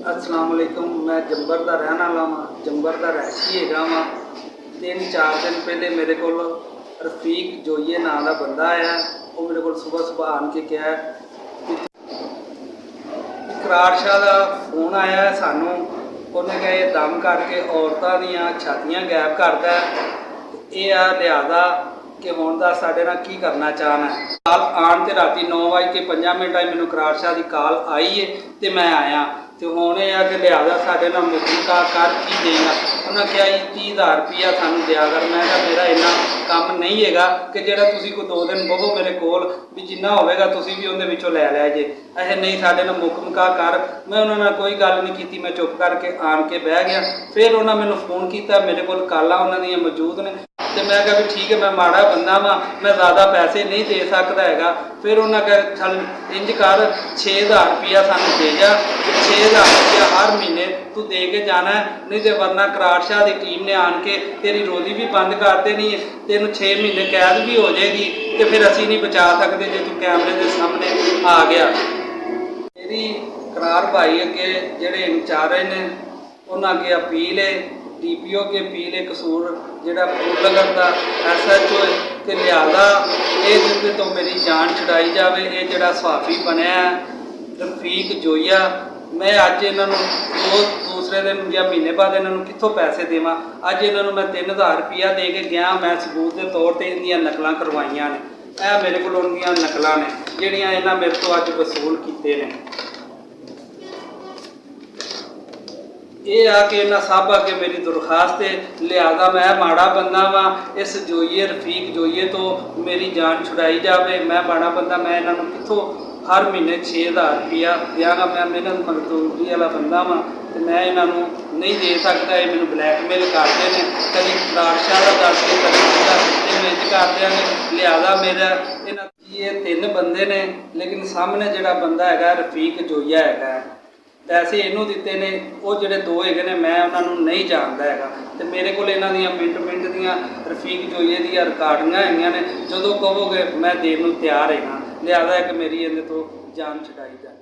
अस्सलाम वालेकुम। मैं जंबर का रहने वाला वा, जंबर का रैशी है वा। 3-4 दिन पहले मेरे को रफीक जोईए नाम का बंदा आया। वो मेरे को सुबह सुबह आन के कहा करार शाह का फोन आया है सानू। उन्हें कहा ये दम करके औरतों दियाँ छातियाँ गैब करता है, ये आ लिहाजा कि हुण दा साडे नाल की करना चाहना है। काल आन ते राती 9:05 मैनू करार शाह की कॉल आई है तो मैं आया। तो हुण ये कि लिहाजा साडे नाल मुकमका कर की देगा। उन्हें कहा 30,000 रुपया सानू दिया कर। मैं कहा मेरा इन्ना काम नहीं है कि जो तुसीं कोई 2 दिन बहो मेरे कोल भी जिन्ना होवेगा तुसीं भी उहदे विचों लै लिया जे। अहे नहीं साडे नाल मुकमका कर। मैं उन्हां नाल कोई गल नहीं की, मैं चुप करके आन के बह गया। फिर उन्होंने मैनू फोन किया, मेरे को कालां उन्हां दियां मौजूद ने। तो मैं कहा भी ठीक है, मैं माड़ा बंदा वा, मैं ज़्यादा पैसे नहीं दे सकता है। फिर उन्हें कहा चल इंज कर 6,000 रुपया सानू दे जा, 6,000 रुपया हर महीने तू दे के जाना है, नहीं तो वरना करार शाह की टीम ने आन के तेरी रोज़ी भी बंद कर देनी है, तेन 6 महीने कैद भी हो जाएगी। तो फिर असी नहीं बचा सकते जो तू कैमरे के सामने आ गया। मेरी करार भाई अगे जोड़े इंचार्ज ने उन्होंने अगे अपील है, DPO के अपील है, कसूर जोड़ा फूलनगर का SHO है कि लिहाजा ये तो मेरी जान छुड़ाई जाए। ये जोड़ा सहाफ़ी बनया रफीक जोईया, मैं अज इन्हों दूसरे दिन या महीने बाद इन्हों कितों पैसे देवां। अज इन्हों मैं 3,000 रुपया दे के गया, मैं सबूत के तौर पर इनदियां नकलां करवाइयां ने। यह मेरे को उनदियां नकलां ने जिहड़ियां इन्हां मेरे तो अज वसूल कीते ने। ये आके इन्होंने सब अगे मेरी दरखास्त है, लिहाजा मैं माड़ा बंदा वा, इस जोईए रफीक जोईए तो मेरी जान छुड़ाई जाए। मैं माड़ा बंदा, मैं इन्हों कितों हर महीने 6,000 रुपया दियागा। मैं मेहनत मजदूरी वाला बंदा वा, तो मैं इन्हों नहीं दे सकता। ये मैंने ब्लैकमेल करते हैं, कभी करार शाह का दस के कभी इंज करते हैं। लिहाजा मेरा इन्हों ये 3 बंदे ने, लेकिन सामने जोड़ा बंदा है रफीक जोईया है, पैसे इनू दिते ने। वो जोड़े 2 है मैं उन्होंने नहीं जानता है। तो मेरे को इन्हों मिनट दियाँ रफीक जोईए दी रिकॉर्डिंगां हैं ने, जो कहोगे मैं देने तैयार है। लिहाजा है कि मेरी इन्हें तो जान छुड़ाई जाए।